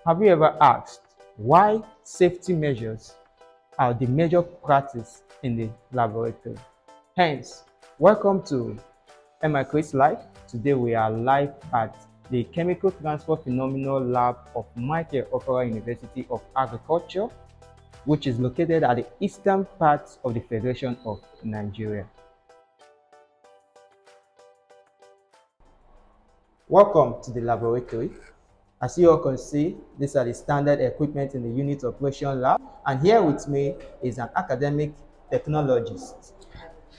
Have you ever asked why safety measures are the major practice in the laboratory? Hence, welcome to MI Chris Live. Today we are live at the Chemical Transfer Phenomenal Lab of Michael Okpara University of Agriculture, which is located at the eastern part of the Federation of Nigeria. Welcome to the laboratory. As you all can see, these are the standard equipment in the unit operation lab. And here with me is an academic technologist.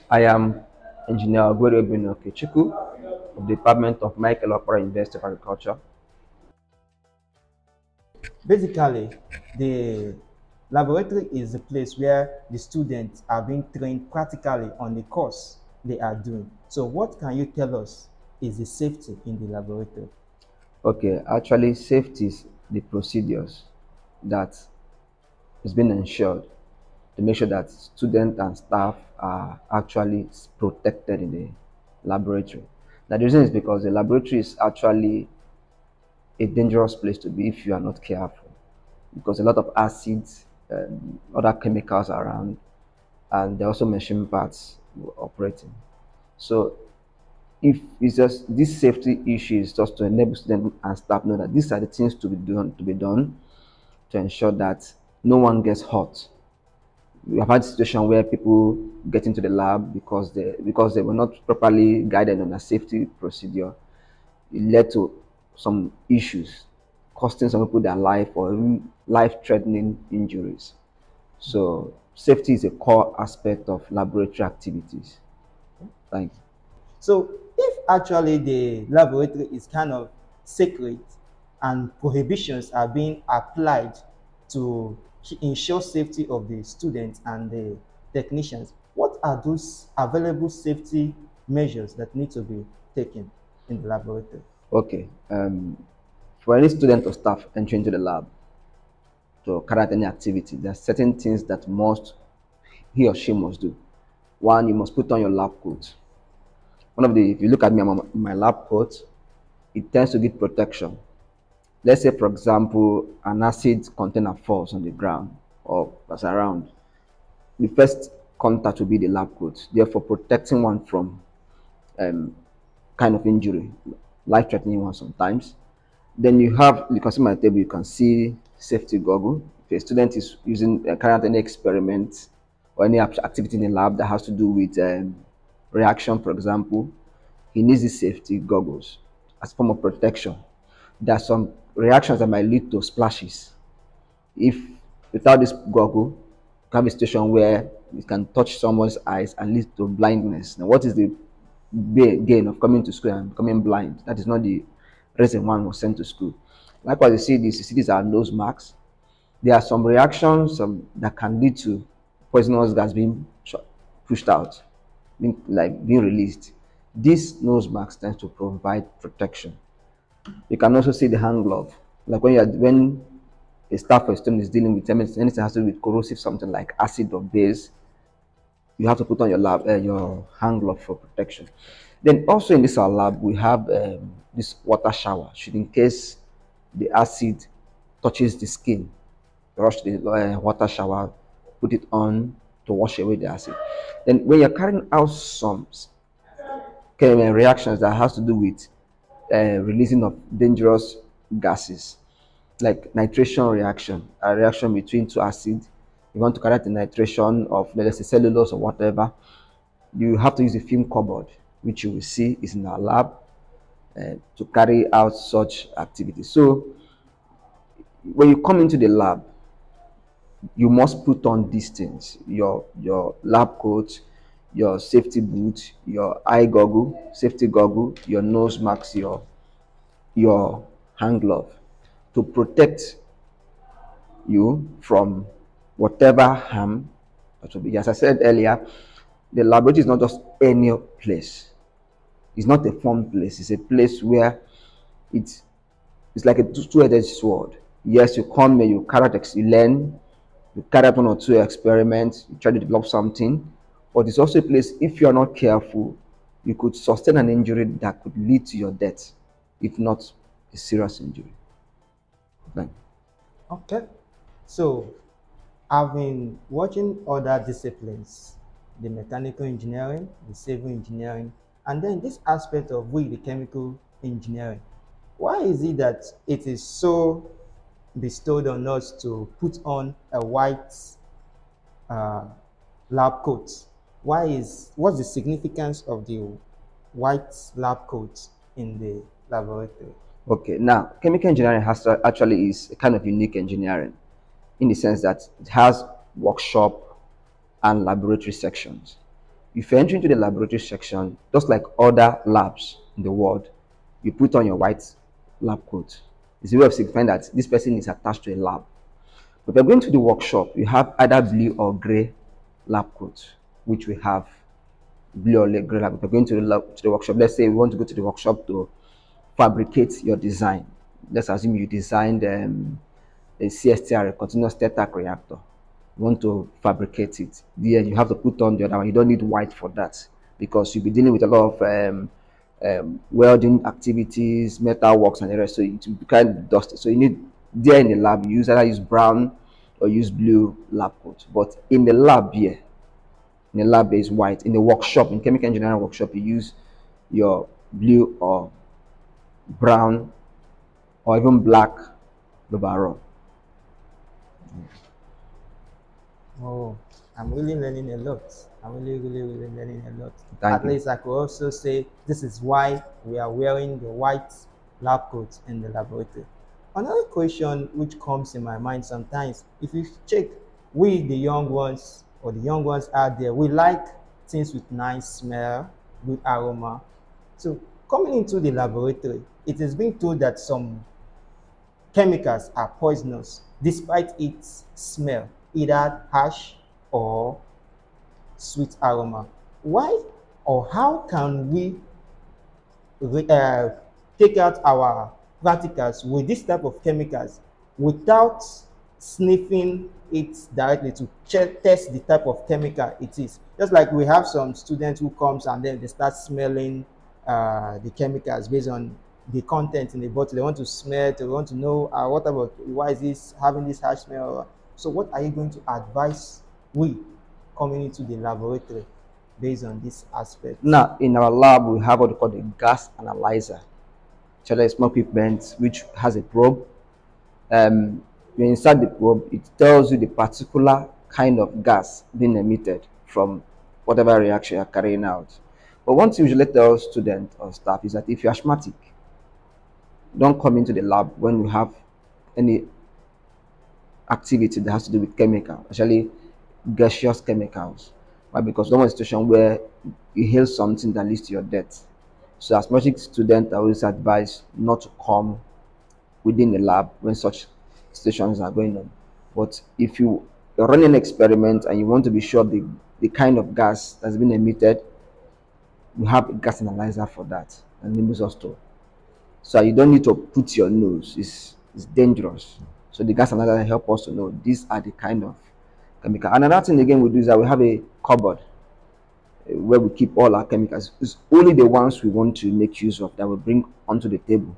I am Engineer Ogwerebe Okechukwu of the Department of Michael Okpara University of Agriculture. Basically, the laboratory is the place where the students are being trained practically on the course they are doing. So what can you tell us is the safety in the laboratory? Okay, actually, safety is the procedures that is being ensured to make sure that students and staff are actually protected in the laboratory. Now, the reason is because the laboratory is actually a dangerous place to be if you are not careful, because a lot of acids, other chemicals around, and there are also machine parts operating. So if it's just this safety issue is just to enable students and staff know that these are the things to be done to ensure that no one gets hurt. We have had a situation where people get into the lab because they were not properly guided on a safety procedure. It led to some issues, costing some people their life or even life-threatening injuries. So safety is a core aspect of laboratory activities. Thank you. So if actually the laboratory is kind of secret and prohibitions are being applied to ensure safety of the students and the technicians, what are those available safety measures that need to be taken in the laboratory? Okay. For any student or staff entering into the lab to carry out any activity, there are certain things that he or she must do. One, you must put on your lab coat. If you look at me, my lab coat, it tends to give protection. Let's say, for example, an acid container falls on the ground or that's around. The first contact will be the lab coat, therefore protecting one from kind of injury, life-threatening one sometimes. Then you can see my table, you can see safety goggle. If a student is using carrying out any experiment or any activity in the lab that has to do with reaction, for example, he needs these safety goggles as a form of protection. There are some reactions that might lead to splashes. If without this goggle, you can have a situation where it can touch someone's eyes and lead to blindness. Now, what is the gain of coming to school and becoming blind? That is not the reason one was sent to school. Likewise, you see these are nose marks. There are some reactions that can lead to poisonous gas being pushed out, being released. This nose mask tends to provide protection. You can also see the hand glove, like when a staff or a student is dealing with anything that has to do with corrosive, something like acid or base, you have to put on your hand glove for protection. Then also in this our lab, we have this water shower. Should in case the acid touches the skin, rush the water shower, put it on to wash away the acid. Then when you're carrying out some reactions that has to do with releasing of dangerous gases, like nitration reaction, a reaction between two acids. You want to carry out the nitration of, let's say, cellulose or whatever, you have to use a fume cupboard, which you will see is in our lab to carry out such activities. So when you come into the lab, you must put on these things: your lab coat, your safety boot, your eye goggle, safety goggle, your nose mask, your hand glove, to protect you from whatever harm that will be. As I said earlier, the laboratory is not just any place. It's not a fun place. It's a place where it's like a two-edged sword. Yes, you come here, you carry out, you learn, you carry out one or two experiments, you try to develop something, but it's also a place, if you are not careful, you could sustain an injury that could lead to your death, if not a serious injury. Thank you. Okay. So I've been watching other disciplines, the mechanical engineering, the civil engineering, and then this aspect of the chemical engineering. Why is it that it is so bestowed on us to put on a white uh, lab coat? What's the significance of the white lab coat in the laboratory? Okay, now chemical engineering actually is a kind of unique engineering in the sense that it has workshop and laboratory sections. If you enter into the laboratory section, just like other labs in the world, you put on your white lab coat. It's a way of signifying that this person is attached to a lab. But if you're going to the workshop, you have either blue or gray lab coat, which we have blue or gray lab. If you're going to to the workshop, let's say we want to go to the workshop to fabricate your design. Let's assume you designed a CSTR, a continuous state arc reactor. You want to fabricate it. Then you have to put on the other one. You don't need white for that because you'll be dealing with a lot of welding activities, metal works, and the rest. So it will be kind of dusty. So you need there in the lab, you either use brown or use blue lab coat. But in the lab here, in the lab is white. In the workshop, in chemical engineering workshop, you use your blue or brown or even black overall. Oh, I'm really learning a lot. I'm really learning a lot. Thank At you. least I could also say this is why we are wearing the white lab coat in the laboratory. Another question which comes in my mind sometimes, if you check, we the young ones or the young ones out there, we like things with nice smell, good aroma. So coming into the laboratory, it is being told that some chemicals are poisonous despite its smell, either harsh or sweet aroma. Why or how can we take out our practicals with this type of chemicals without sniffing it directly to test the type of chemical it is? Just like we have some students who comes and then they start smelling the chemicals based on the content in the bottle. They want to smell it, they want to know what about, why is this having this harsh smell? So what are you going to advise we coming into the laboratory based on this aspect? Now, in our lab, we have what we call the gas analyzer. So a small equipment which has a probe. When you insert the probe, it tells you the particular kind of gas being emitted from whatever reaction you're carrying out. But one thing we usually tell students or staff is that if you're asthmatic, don't come into the lab when you have any activity that has to do with chemical, especially gaseous chemicals. Why? Because we don't want a situation where you inhale something that leads to your death. So asthmatic students are always advised not to come within the lab when such situations are going on. But if you're running an experiment and you want to be sure of the kind of gas that's been emitted, we have a gas analyzer for that and Nimbus store. So you don't need to put your nose. It's dangerous. So the gas analyzer help us to know these are the kind of chemical. And another thing again we do is that we have a cupboard where we keep all our chemicals. It's only the ones we want to make use of that we bring onto the table.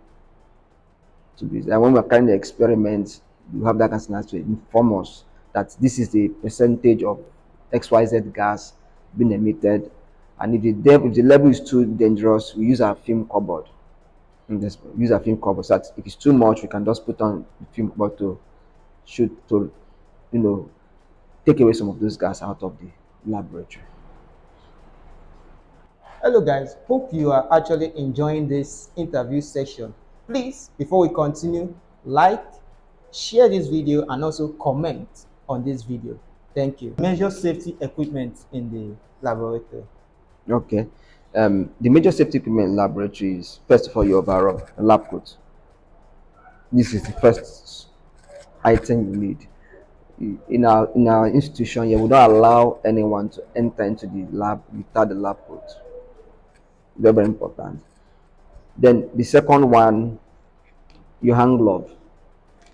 And when we're carrying the experiment, you have that gas analyzer to inform us that this is the percentage of XYZ gas being emitted. And if the level is too dangerous, we use our film cupboard. Use a film cover so that if it's too much, we can just put on the film cover to shoot to take away some of those gas out of the laboratory. Hello guys, hope you are actually enjoying this interview session. Please, before we continue, like, share this video and also comment on this video. Thank you. Measure safety equipment in the laboratory. Okay. The major safety equipment in laboratory is, first of all, your overall lab coat. This is the first item you need. In our institution here, we don't allow anyone to enter into the lab without the lab coat. Very important. Then the second one, your hand glove.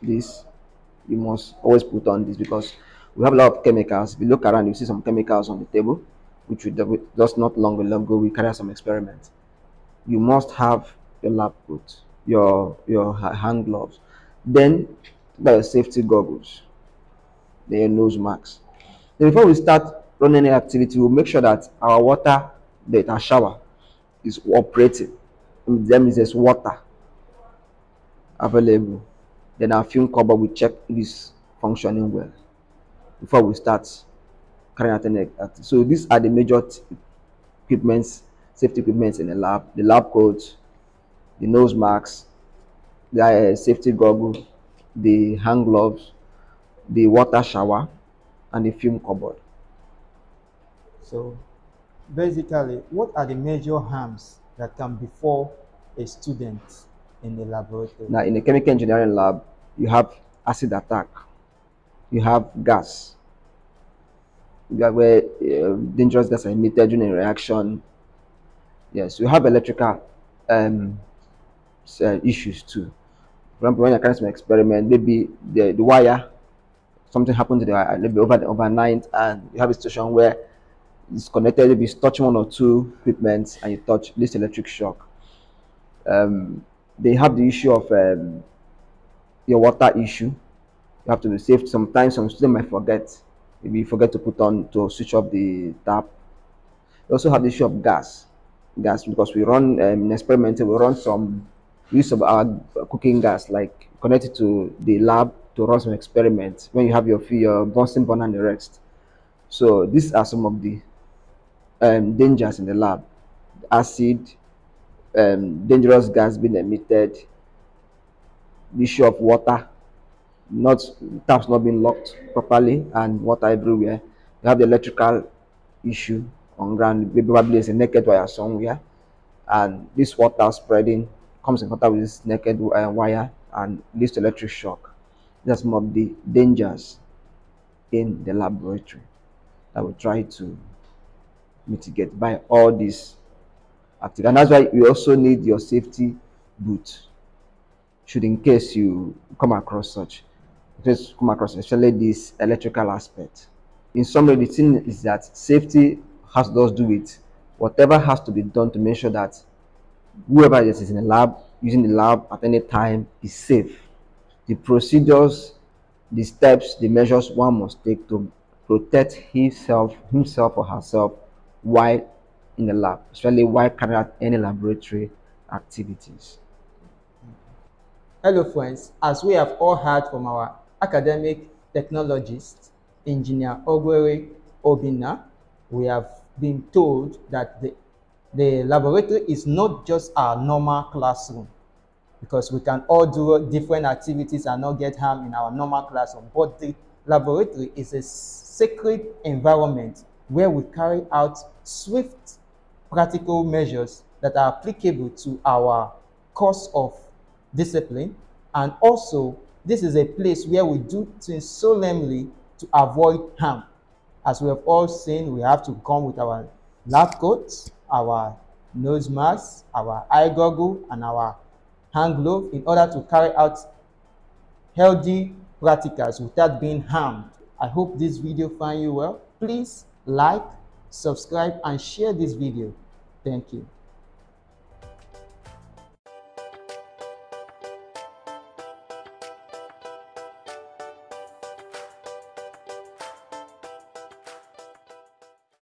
This you must always put on this because we have a lot of chemicals. If you look around, you see some chemicals on the table, which we just not long ago we carried some experiments. You must have your lab coat, your hand gloves. Then by your safety goggles, then your nose mask. Then before we start running any activity, we'll make sure that our water, that our shower is operating. That means there's water available. Then our fume cupboard, we check if it's functioning well before we start carrying out any activity. So these are the major equipments, safety equipments in the lab: the lab coat, the nose masks, the safety goggle, the hand gloves, the water shower, and the fume cupboard. So basically, what are the major harms that can befall a student in the laboratory? Now, in the chemical engineering lab, you have acid attack, you have gas, you have where dangerous gas are emitted during a reaction. Yes, you have electrical issues too. For example, when you're carrying some experiment, maybe the wire, something happened to the wire, maybe overnight, and you have a situation where it's connected, maybe it's touching one or two equipment and you touch this electric shock. They have the issue of your water issue. You have to be safe. Sometimes some students might forget. Maybe you forget to switch off the tap. You also have the issue of gas. Gas, because we run in experimental, we run some use of our cooking gas, like connected to the lab to run some experiments when you have your Bunsen burner and the rest. So these are some of the dangers in the lab: acid, dangerous gas being emitted, the issue of water, not taps not being locked properly, and water everywhere. You have the electrical issue on ground. Maybe probably there's a naked wire somewhere, and this water spreading comes in contact with this naked wire and leads to electric shock. These are some of the dangers in the laboratory that we try to mitigate by all these activities. And that's why you also need your safety boot, should in case you come across such, just come across especially this electrical aspect. In summary, the thing is that safety has to do with whatever has to be done to make sure that whoever is in the lab, using the lab at any time, is safe. The procedures, the steps, the measures one must take to protect himself or herself while in the lab, especially while carrying out any laboratory activities. Hello friends, as we have all heard from our academic technologist, Engineer Ogwere Obinna, we have been told that the laboratory is not just our normal classroom, because we can all do different activities and not get harmed in our normal classroom, but the laboratory is a sacred environment where we carry out swift practical measures that are applicable to our course of discipline. And also, this is a place where we do things solemnly to avoid harm. As we have all seen, we have to come with our lab coats, our nose masks, our eye goggle, and our hand glove in order to carry out healthy practicals without being harmed. I hope this video find you well. Please like, subscribe, and share this video. Thank you.